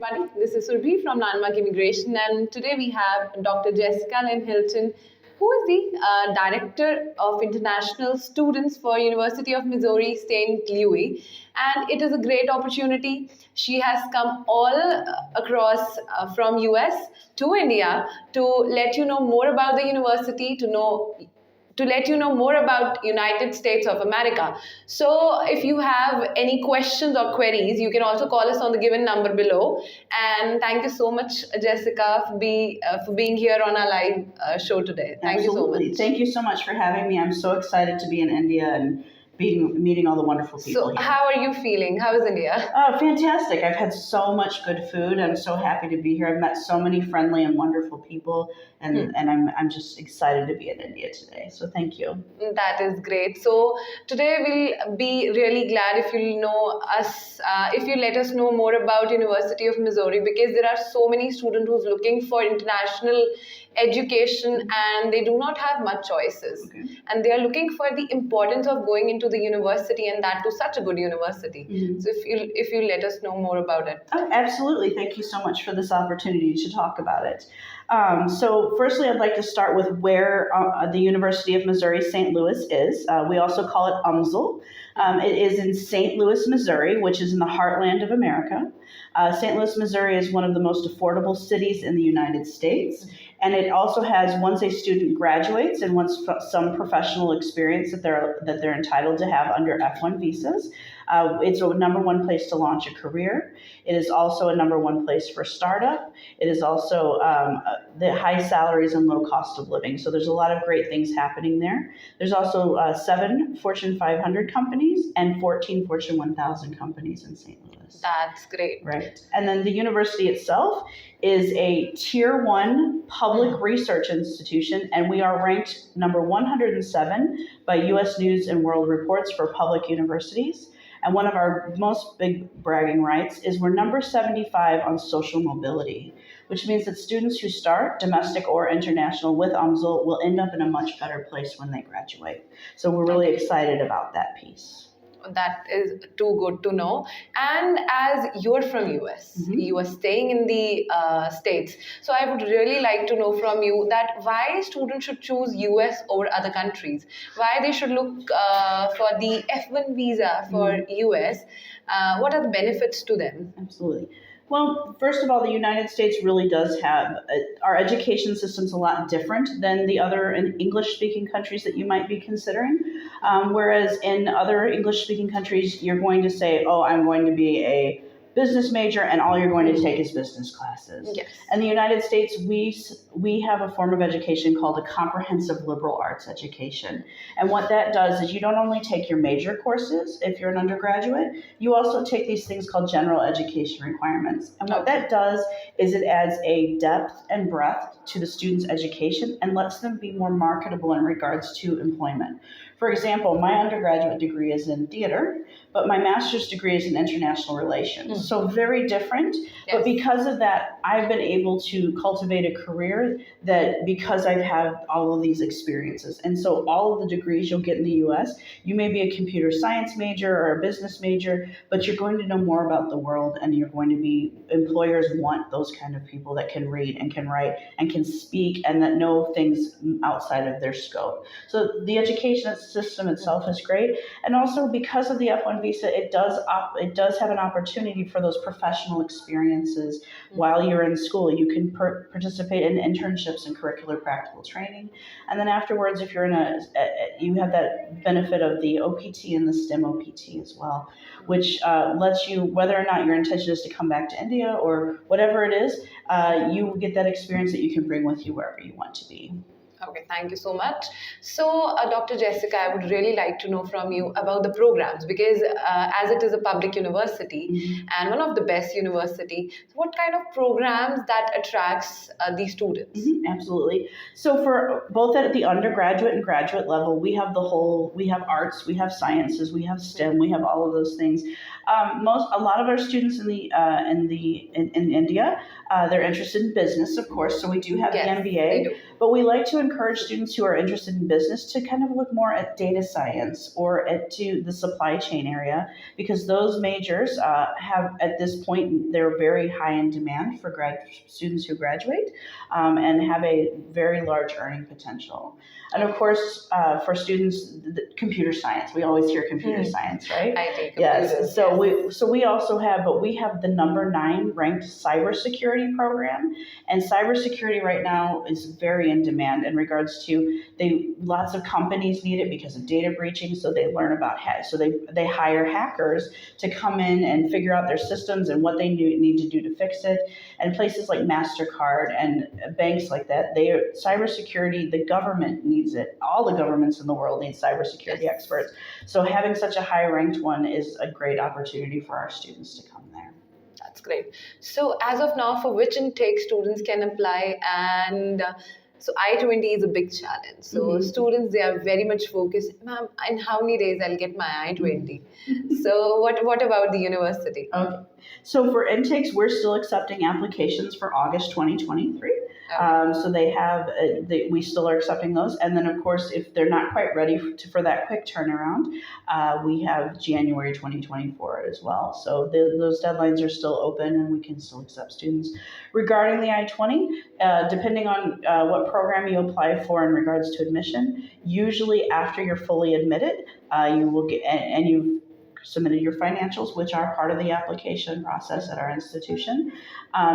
everybody. This is Surabhi from Landmark Immigration, and today we have Dr. Jessica Lynn Hilton, who is the Director of International Students for University of Missouri St. Louis, and it is a great opportunity. She has come all across from US to India to let you know more about the university, to let you know more about United States of America. So if you have any questions or queries, you can also call us on the given number below. And thank you so much, Jessica, for being here on our live show today. Thank Absolutely. you so much. Thank you so much for having me. I'm so excited to be in India and meeting all the wonderful people So here. how are you feeling? How is India? Oh, fantastic. I've had so much good food. I'm so happy to be here. I've met so many friendly and wonderful people, and I'm just excited to be in India today. So thank you. That is great. So today we'll be really glad if you know us, if you let us know more about University of Missouri, because there are so many students who's looking for international education and they do not have much choices. Okay. And they are looking for the importance of going into the university, and that to such a good university. So if you let us know more about it. Oh, absolutely. Thank you so much for this opportunity to talk about it. So firstly, I'd like to start with where the University of Missouri St. Louis is. We also call it UMSL. It is in St. Louis, Missouri, which is in the heartland of America. St. Louis, Missouri is one of the most affordable cities in the United States. And it also has, once a student graduates and once some professional experience that they're entitled to have under F1 visas, it's a #1 place to launch a career. It is also a #1 place for startup. It is also the high salaries and low cost of living. So there's a lot of great things happening there. There's also 7 Fortune 500 companies and 14 Fortune 1000 companies in St. Louis. That's great. Right. And then the university itself is a Tier 1 public research institution, and we are ranked number 107 by U.S. News and World Reports for public universities. And one of our most big bragging rights is we're number 75 on social mobility, which means that students who start, domestic or international, with UMSL will end up in a much better place when they graduate. So we're really excited about that piece. That is too good to know. And as you're from US, you are staying in the States. So I would really like to know from you that why students should choose US over other countries, why they should look for the F1 visa for US. What are the benefits to them? Absolutely. Well, first of all, the United States really does have, our education system's a lot different than the other English-speaking countries that you might be considering. Whereas in other English-speaking countries, you're going to say, oh, I'm going to be a business major, and all you're going to take is business classes. Yes. In the United States, we have a form of education called a comprehensive liberal arts education. And what that does is you don't only take your major courses if you're an undergraduate, you also take these things called general education requirements. And what that does is it adds a depth and breadth to the student's education and lets them be more marketable in regards to employment. For example, my undergraduate degree is in theater, but my master's degree is in international relations. So very different, but because of that, I've been able to cultivate a career that because I've had all of these experiences. And so all of the degrees you'll get in the US, you may be a computer science major or a business major, but you're going to know more about the world, and you're going to be, employers want those kind of people that can read and can write and can speak and that know things outside of their scope. So the education system itself is great. And also because of the F1 visa, it does have an opportunity for those professional experiences while you're in school. You can participate in internships and curricular practical training. And then afterwards, if you're you have that benefit of the OPT and the STEM OPT as well, which lets you, whether or not your intention is to come back to India or whatever it is, you get that experience that you can bring with you wherever you want to be. Okay, thank you so much. So, Dr. Jessica, I would really like to know from you about the programs, because as it is a public university and one of the best university, what kind of programs that attracts the students? Absolutely. So for both at the undergraduate and graduate level, we have arts, we have sciences, we have STEM, we have all of those things. A lot of our students in India, they're interested in business, of course. So we do have the MBA, but we like to encourage students who are interested in business to kind of look more at data science or to the supply chain area, because those majors have, at this point, they're very high in demand for students who graduate and have a very large earning potential. And of course, for students, computer science. We always hear computer science, right? I take computers. Yes. So we also have, but we have the number 9 ranked cybersecurity program, and cybersecurity right now is very in demand in regards to lots of companies need it because of data breaching. So they learn about so they hire hackers to come in and figure out their systems and what they need to do to fix it. And places like MasterCard and banks like that, cybersecurity, the government needs it. All the governments in the world need cybersecurity experts. So having such a high ranked one is a great opportunity for our students to come there. That's great. So as of now, for which intake students can apply? And so I-20 is a big challenge. So students, they are very much focused, ma'am, in how many days I'll get my I-20? So what about the university? Okay. So for intakes, we're still accepting applications for August 2023. So they have, we still are accepting those. And then of course, if they're not quite ready for that quick turnaround, we have January 2024 as well. So those deadlines are still open and we can still accept students. Regarding the I-20, depending on what program you apply for in regards to admission, usually after you're fully admitted, you will get, and you've submitted your financials, which are part of the application process at our institution,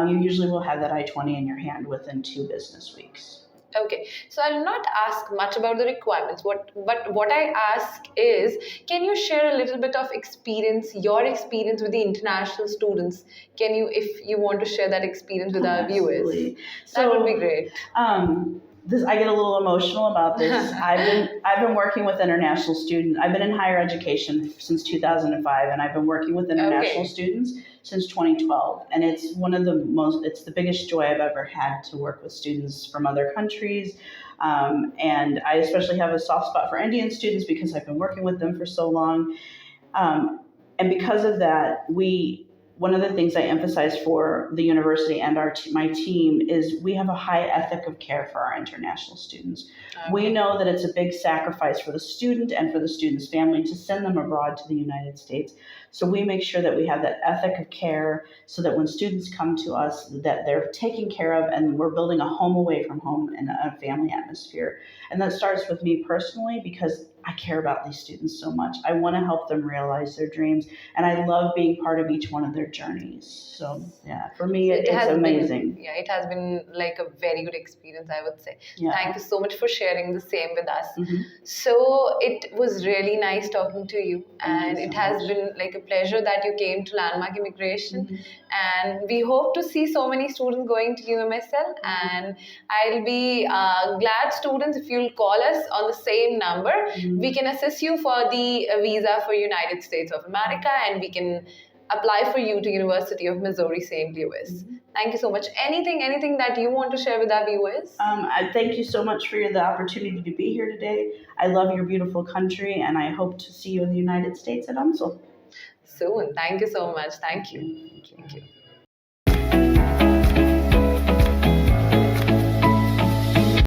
you usually will have that I-20 in your hand within 2 business weeks. Okay, so I'll not ask much about the requirements. But what I ask is, can you share a little bit of experience, your experience with the international students? Can you, if you want to share that experience with our viewers? That would be great. I get a little emotional about this. I've been working with international students. I've been in higher education since 2005, and I've been working with international students since 2012. And it's it's the biggest joy I've ever had to work with students from other countries. And I especially have a soft spot for Indian students because I've been working with them for so long. And because of that, one of the things I emphasize for the university and my team is we have a high ethic of care for our international students. Okay. We know that it's a big sacrifice for the student and for the student's family to send them abroad to the United States. So we make sure that we have that ethic of care so that when students come to us, that they're taken care of and we're building a home away from home and a family atmosphere. And that starts with me personally because I care about these students so much. I want to help them realize their dreams, and I love being part of each one of their journeys. So yeah, for me, it's amazing. It has been like a very good experience, I would say. Yeah. Thank you so much for sharing the same with us. So it was really nice talking to you, and it has been like a pleasure that you came to Landmark Immigration. And we hope to see so many students going to UMSL, and I'll be glad, students, if you'll call us on the same number. We can assist you for the visa for United States of America, and we can apply for you to University of Missouri St. Louis. Thank you so much. Anything that you want to share with our viewers? I thank you so much for the opportunity to be here today. I love your beautiful country, and I hope to see you in the United States at UMSL. Soon. Thank you so much. Thank you. Thank you.